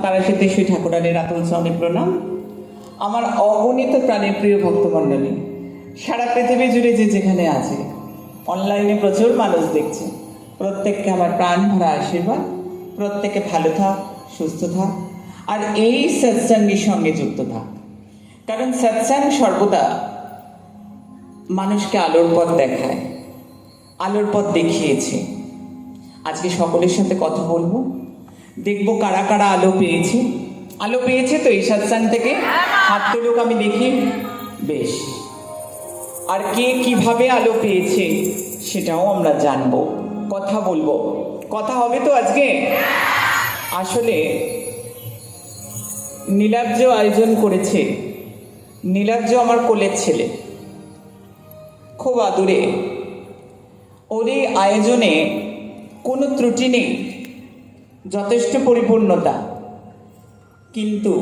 তারাশীতেশ্বরী ঠাকুরানীর আতুল অনেক প্রণাম। আমার অগণিত প্রাণের প্রিয় ভক্তমণ্ডলী সারা পৃথিবী জুড়ে যে যেখানে আছে, অনলাইনে প্রচুর মানুষ দেখছে, প্রত্যেককে আমার প্রাণ ভরা আশীর্বাদ। প্রত্যেকে ভালো থাক, সুস্থ থাক, আর এই সৎসঙ্গের সঙ্গে যুক্ত থাক। কারণ সৎসঙ্গ সর্বদা মানুষকে আলোর পথ দেখায়, আলোর পথ দেখিয়েছে। আজকে সকলের সাথে কথা বলবো, দেখবো কারা কারা আলো পেয়েছে। আলো পেয়েছে তো এই সৎসঙ্গ থেকে? হাত তুলুক, আমি দেখি। বেশ। আর কে কিভাবে আলো পেয়েছে সেটাও আমরা জানবো, কথা বলবো। কথা হবে তো আজকে? আসলে নীলাব্জ আয়োজন করেছে। নীলাব্জ আমার কোলের ছেলে, খুব আদুরে। ওর এই আয়োজনে কোনো ত্রুটি নেই, যথেষ্ট পরিপূর্ণতা। কিন্তু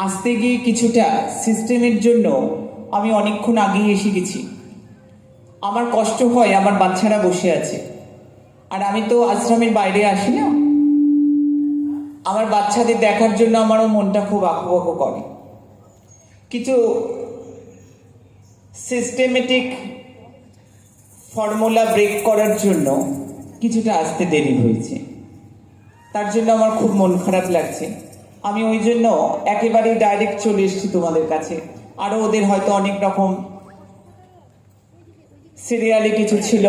আসতে গিয়ে কিছুটা সিস্টেমের জন্য আমি অনেকক্ষণ আগেই এসে গেছি। আমার কষ্ট হয়, আমার বাচ্চারা বসে আছে, আর আমি তো আশ্রমের বাইরে আসি না। আমার বাচ্চাদের দেখার জন্য আমারও মনটা খুব আঁকুবাকু করে। কিছু সিস্টেমেটিক ফর্মুলা ব্রেক করার জন্য কিছুটা আসতে দেরি হয়েছে, তার জন্য আমার খুব মন খারাপ লাগছে। আমি ওই জন্য একেবারেই ডাইরেক্ট চলে এসেছি তোমাদের কাছে। আরও ওদের হয়তো অনেক রকম সিরিয়ালি কিছু ছিল।